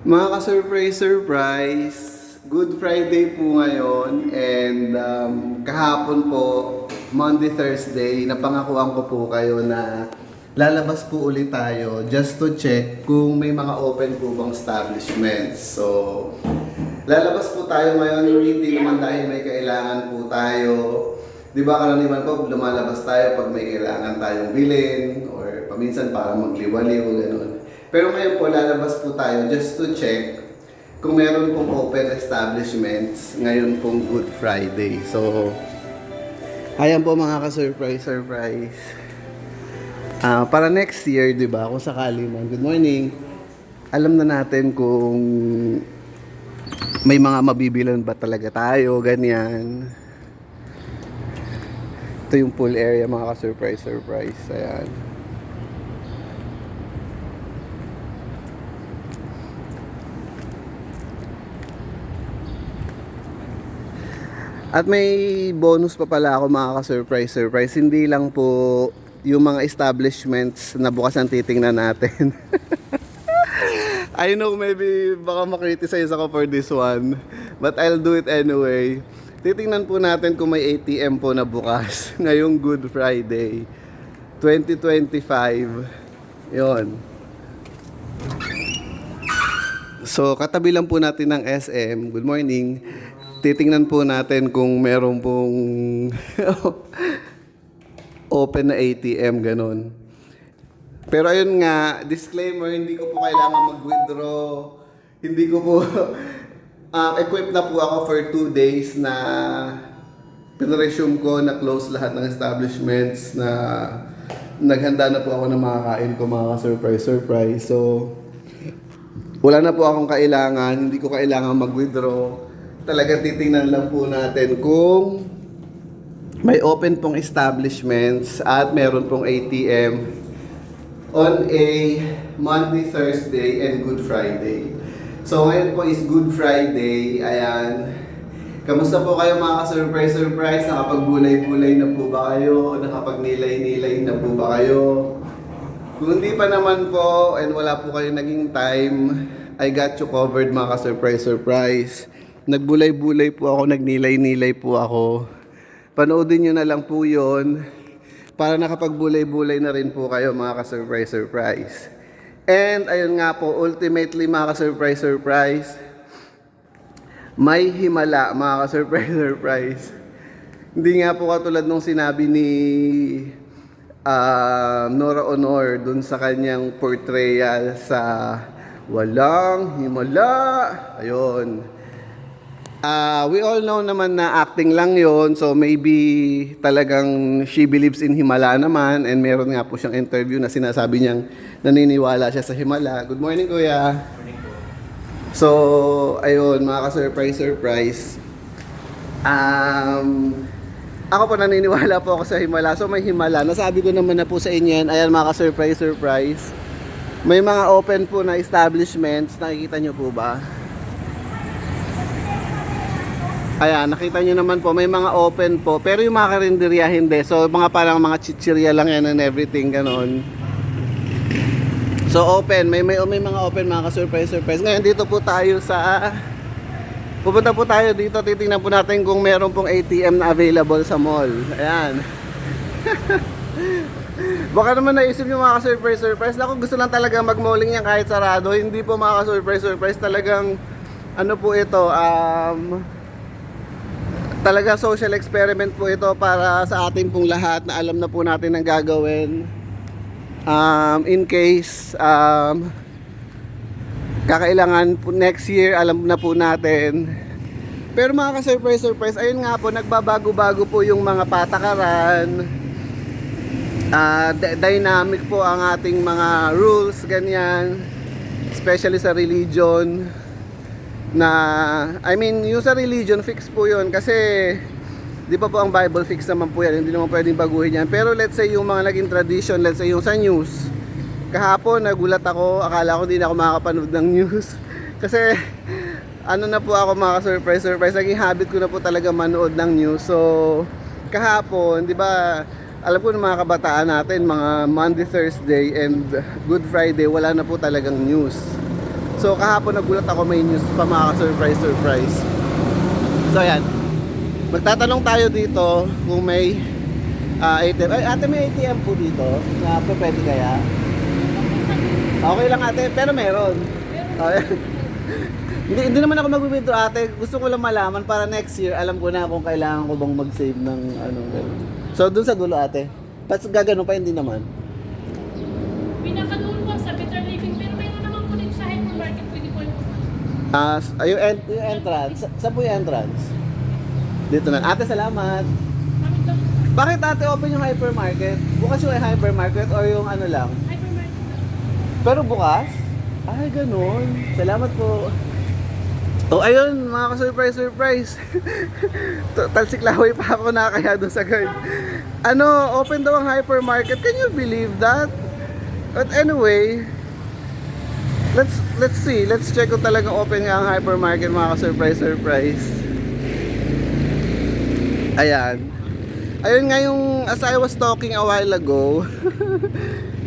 Mga ka-surprise, Good Friday po ngayon and kahapon po, Monday, Thursday, napangakuan ko po kayo na lalabas po ulit tayo just to check kung may mga open po bang establishments. So, lalabas po tayo ngayon, hindi naman dahil may kailangan po tayo. Di ba karaniwan po, lumalabas tayo pag may kailangan tayong bilhin or paminsan para magliwaliw o gano'n. Pero ngayon po, lalabas po tayo just to check kung meron pong open establishments ngayon pong Good Friday. So, ayan po mga ka-surprise. Para next year, di ba, kung sakali man, good morning, alam na natin kung may mga mabibilan ba talaga tayo, ganyan. Ito yung pool area mga ka-surprise. Ayan. At may bonus pa pala ako mga ka-surprise. Hindi lang po yung mga establishments na bukas ang titingnan natin. I know maybe baka makriticize ako for this one, but I'll do it anyway. Titingnan po natin kung may ATM po na bukas ngayong Good Friday 2025. Yon. So katabi lang po natin ng SM. Good morning. Titingnan po natin kung meron pong open na ATM, ganun. Pero ayun nga, disclaimer, hindi ko po kailangan mag-withdraw. Hindi ko po, equipped na po ako for 2 days na pinaresume ko na close lahat ng establishments na naghanda na po ako ng makakain ko mga surprise. So, wala na po akong kailangan, hindi ko kailangan mag-withdraw. Talaga titingnan lang po natin kung may open pong establishments at meron pong ATM on a Monday, Thursday, and Good Friday. So ngayon po is Good Friday. Ayan. Kamusta po kayo mga ka-surprise? Nakapagbulay-bulay na po ba kayo? Nakapagnilay-nilay na po ba kayo? Kung hindi pa naman po and wala po kayo naging time, I got you covered mga ka-surprise. Nagbulay-bulay po ako, nagnilay-nilay po ako. Panoodin nyo na lang po yon para nakapagbulay-bulay na rin po kayo mga ka-surprise. And ayun nga po, ultimately mga ka-surprise, may himala mga ka-surprise. Hindi nga po katulad nung sinabi ni Nora Honor dun sa kanyang portrayal sa Walang Himala. Ayun. We all know naman na acting lang yon, so maybe talagang she believes in Himala naman, and meron nga po siyang interview na sinasabi niyang naniniwala siya sa Himala. Good morning kuya. So ayun mga ka-surprise. Ako po naniniwala po ako sa Himala, so may Himala. Nasabi ko naman na po sa inyo yan. Ayan mga ka-surprise. May mga open po na establishments, nakikita nyo po ba? Ayan, nakita nyo naman po, may mga open po. Pero yung mga karinderya hindi. So, mga parang mga chichirya lang yan and everything, ganon. So, open. May mga open, mga ka-surprise. Ngayon, dito po tayo sa... Pupunta po tayo dito, titingnan po natin kung meron pong ATM na available sa mall. Ayan. Baka naman naisip nyo mga ka-surprise. Ako gusto lang talaga mag-malling yan kahit sarado. Hindi po mga ka-surprise. Talagang, ano po ito, talaga social experiment po ito para sa ating pong lahat na alam na po natin ang gagawin in case kakailangan po next year, alam na po natin. Pero mga ka-surprise, ayun nga po, nagbabago-bago po yung mga patakaran, dynamic po ang ating mga rules, ganyan, especially sa religion. Na I mean yung sa religion fix po yun kasi di pa po ang Bible fix naman po yan, hindi naman pwedeng baguhin yan. Pero let's say yung mga naging tradition, let's say yung sa news, kahapon nagulat ako, akala ko hindi na ako makakapanood ng news kasi ano na po ako mga surprise, naging habit ko na po talaga manood ng news. So kahapon, di ba, alam ko ng mga kabataan natin, mga Monday, Thursday and Good Friday, wala na po talagang news. So kahapon nagulat ako, may news pa mga surprise. So ayan, magtatanong tayo dito kung may ATM. Ay ate, may ATM po dito na pwede kaya? Okay lang ate, pero meron. Hindi naman ako mag-withdraw ate. Gusto ko lang malaman para next year alam ko na kung kailangan ko bang mag-save ng ano. So dun sa dulo ate. Tapos gagano pa hindi naman. Pinakadulo po sa Better Living, pero mayroon naman po dito sa hypermarket, pwede po yung Yung entrance. Saan po yung entrance? Dito na. Ate, salamat. Kami lang po. Bakit ate open yung hypermarket? Bukas yung hypermarket o yung ano lang? Hypermarket lang. Pero bukas? Ay, ganun. Salamat po. Oh, ayun, mga ka-surprise. Talsiklaway pa ako na kaya doon sa guard. Ano, open daw ang hypermarket. Can you believe that? But anyway, let's see. Let's check kung talagang open nga ang hypermarket, mga ka-surprise. Ayan. Ayun nga yung, as I was talking a while ago,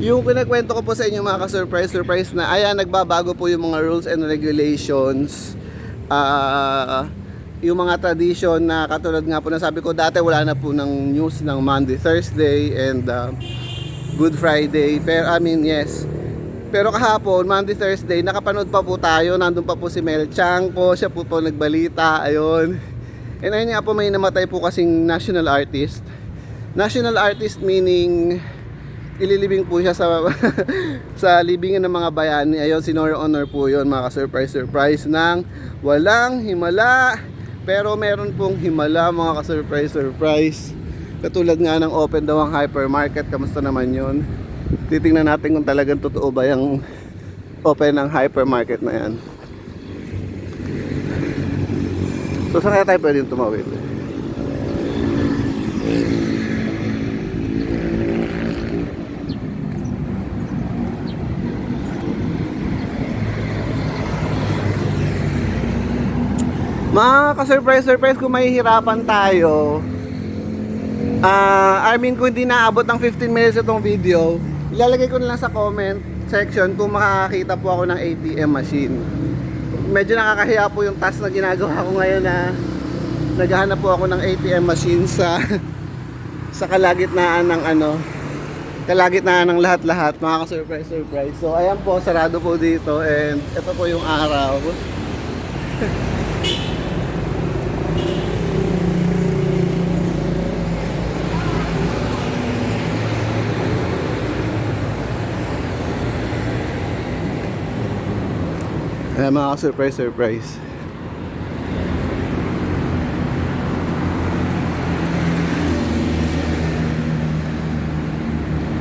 yung pinagkwento ko po sa inyo mga ka-surprise na ayan, nagbabago po yung mga rules and regulations. Yung mga tradition na katulad nga po na sabi ko dati, wala na po ng news ng Monday, Thursday and Good Friday. Pero yes. Pero kahapon, Monday, Thursday, nakapanood pa po tayo. Nandun pa po si Mel Chanco, siya po nagbalita, ayun. And ayun nga po, may namatay po kasing national artist. National artist meaning ililibing po siya sa sa libingan ng mga bayani. Ayun, sinore honor po yun mga ka-surprise ng walang himala. Pero meron pong himala mga ka-surprise. Katulad nga ng open daw ang hypermarket. Kamusta naman yun? Titingnan natin kung talagang totoo ba yung open ng hypermarket na yan. So saan kaya tayo pwedeng tumawid? Mga ka-surprise kung mahihirapan tayo, kung hindi naabot ng 15 minutes itong video, ilalagay ko na lang sa comment section kung makakakita po ako ng ATM machine. Medyo nakakahiya po yung task na ginagawa ko ngayon na naghahanap po ako ng ATM machine sa kalagitnaan ng lahat-lahat, mga ka-surprise. So ayan po, sarado po dito and ito po yung araw. Ayan mga surprise.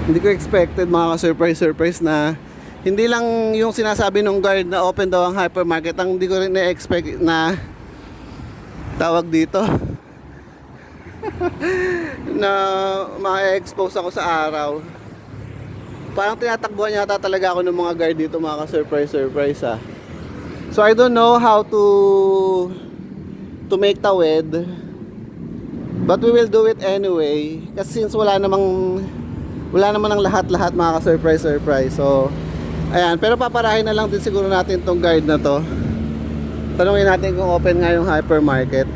Hindi ko expected mga surprise na hindi lang yung sinasabi ng guard na open daw ang hypermarket, ang hindi ko rin na-expect na tawag dito na ma-expose ako sa araw. Parang tinatakbuhan yata talaga ako ng mga guard dito mga ka-surprise ha. So I don't know how to make tawid, but we will do it anyway kasi since wala namang ang lahat-lahat mga ka-surprise. So ayan, pero paparahin na lang din siguro natin tong guard na to. Tanungin natin kung open nga yung hypermarket.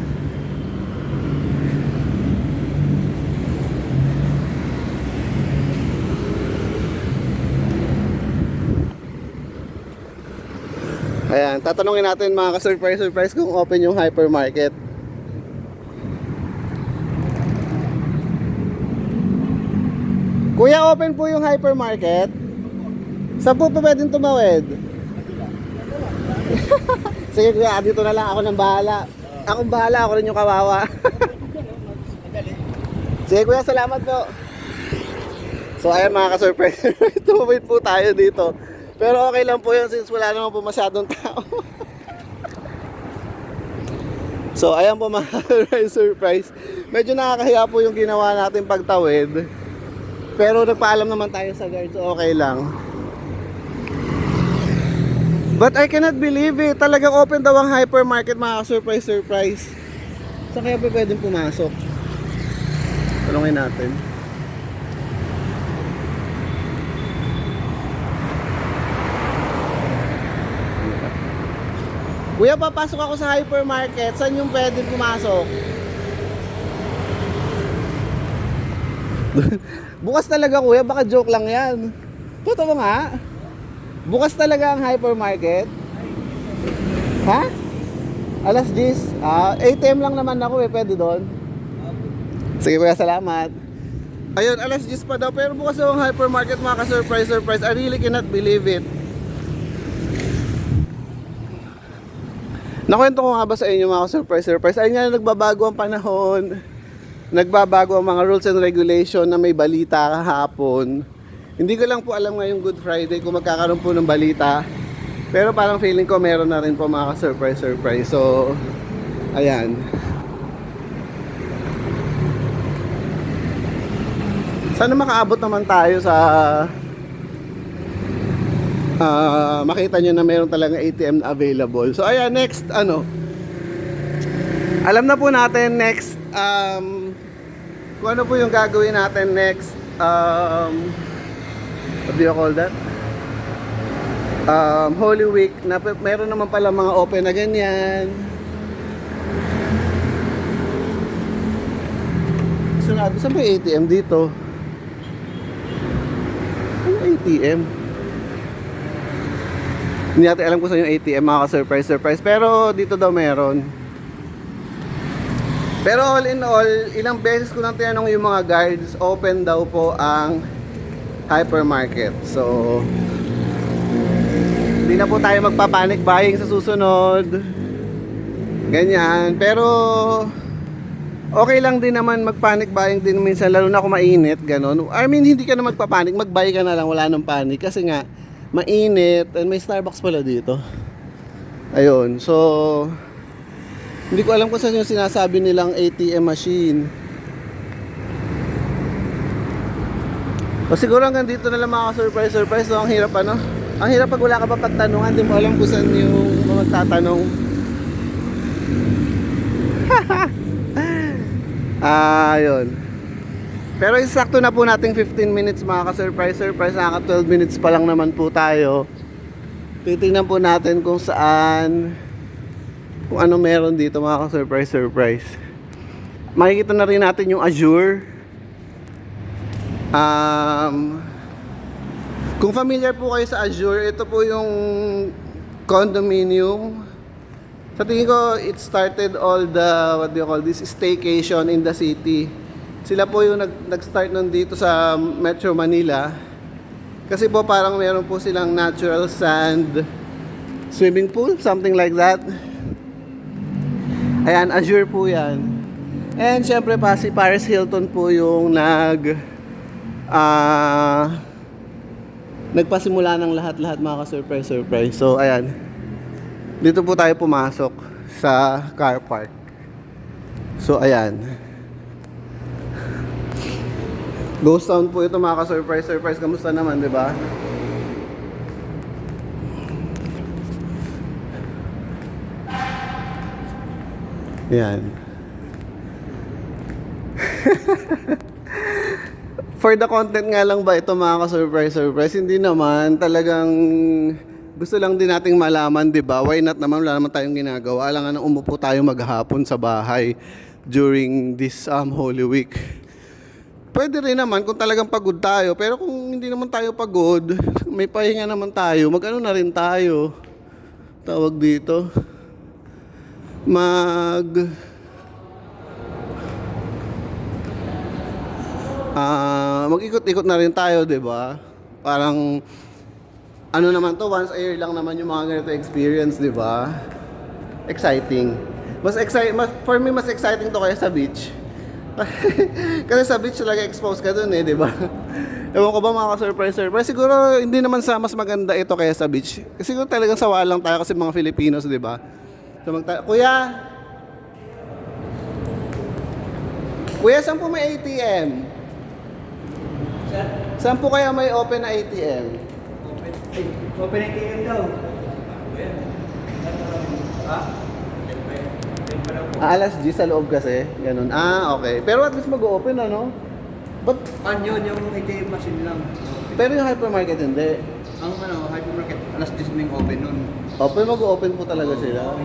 Ayan, tatanungin natin mga ka-surprise kung open yung hypermarket. Kuya, open po yung hypermarket? Saan po pa pwedeng tumawid? Sige kuya, dito na lang ako nang bahala. Ako rin yung kawawa. Sige kuya, salamat po. So ayan mga ka-surprise, tumawid po tayo dito. Pero okay lang po yun since wala naman po masyadong tao. So ayan po mga surprise. Medyo nakakahiya po yung ginawa natin pagtawid. Pero nagpaalam naman tayo sa guard, so okay lang. But I cannot believe it. Talagang open daw ang hypermarket mga surprise. Saan kaya pa pwedeng pumasok? Tanungin natin. Kuya, papasok ako sa hypermarket. Saan yung pwedeng pumasok? Bukas talaga kuya, baka joke lang yan. Totoo nga. Bukas talaga ang hypermarket. Ha? Alas 10. 8 AM lang naman ako pwede doon. Sige kuya, salamat. Ayun, alas 10 pa daw, pero bukas daw ang hypermarket, mga ka-surprise. I really cannot believe it. Nakwento ko nga ba sa inyo mga ka-surprise? Ayun nga, nagbabago ang panahon. Nagbabago ang mga rules and regulation na may balita kahapon. Hindi ko lang po alam ngayong Good Friday kung magkakaroon po ng balita. Pero parang feeling ko meron na rin po mga ka-surprise. So, ayan. Sana makaabot naman tayo sa makita nyo na meron talagang ATM na available. So ayan, next alam na po natin next kung ano po yung gagawin natin next what do you call that? Holy Week na meron naman pala mga open na ganyan. Sunod, saan ba yung ATM dito? Ano ATM? Hindi natin alam kung saan yung ATM, mga ka-surprise. Pero dito daw meron. Pero all in all, ilang beses ko nang tinanong yung mga guards, open daw po ang hypermarket. So, hindi na po tayo magpa-panic buying sa susunod. Ganyan. Pero, okay lang din naman mag-panic buying din minsan, lalo na kung mainit, ganon. I mean, hindi ka na magpa-panic, mag-buy ka na lang, wala nang panic. Kasi nga, mainit, and may Starbucks pala dito. Ayun, so hindi ko alam kung saan yung sinasabi nilang ATM machine. O siguro hanggang dito na lang mga surprise. So ang hirap ang hirap pag wala ka pa pagtanungan, hindi mo alam kung saan yung magtatanong. Ayun. Pero isakto na po nating 15 minutes mga ka-surprise. Nakaka 12 minutes pa lang naman po tayo. Titingnan po natin kung saan, kung ano meron dito mga ka-surprise. Makikita na rin natin yung Azure. Kung familiar po kayo sa Azure, ito po yung condominium. Sa tingin ko, it started all the, what do you call this, staycation in the city. Sila po yung nag-start nun dito sa Metro Manila. Kasi po parang meron po silang natural sand swimming pool, something like that. Ayan, Azure po yan. And syempre pa si Paris Hilton po yung nagpasimula ng lahat-lahat mga ka-surprise. So ayan, dito po tayo pumasok sa car park. So ayan, ghost town po ito mga ka-surprise. Kamusta naman, di ba? Yan. For the content nga lang ba ito mga ka-surprise? Hindi naman. Talagang gusto lang din nating malaman, di ba? Why not naman? Wala naman tayong ginagawa. Alangan na umupo tayo maghapon sa bahay during this Holy Week. Pwede rin naman kung talagang pagod tayo. Pero kung hindi naman tayo pagod, may pahinga naman tayo, mag-ano na rin tayo. Tawag dito. Mag-ikot-ikot na rin tayo, 'di ba? Parang ano naman to, once a year lang naman yung mga ganito experience, 'di ba? Exciting. For me mas exciting to kaya sa beach. Kasi sa beach talaga exposed ka dun di ba? Ewan ko ba mga ka-surprise. Siguro hindi naman sa mas maganda ito kaya sa beach. Kasi siguro talagang sawa lang tayo kasi mga Filipinos, di ba? So Kuya, saan po may ATM? Saan po kaya may open na ATM? Open ATM daw. Ha? Alas 10 sa loob kasi, ganun. Okay. Pero at least mag-open But, Yun, yung ATM machine lang. pero yung hypermarket hindi. Ang hypermarket, alas 10 na yung open nun. Open, mag-open po talaga sila.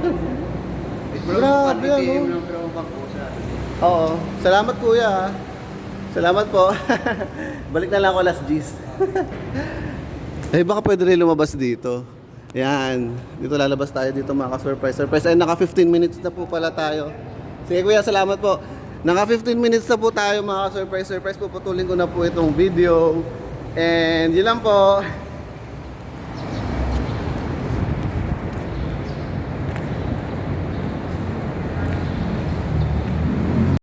Grabe, ATM ano? ng pero bangko sa... Oo. Salamat kuya. Salamat po. Balik na lang ako last G's. Eh baka pwede rin lumabas dito. Yan. Dito lalabas tayo dito mga ka-surprise. Surprise. Ay naka 15 minutes na po pala tayo. Sige kuya, salamat po. Naka 15 minutes na po tayo mga ka-surprise. Surprise, puputulin ko na po itong video. And yun lang po.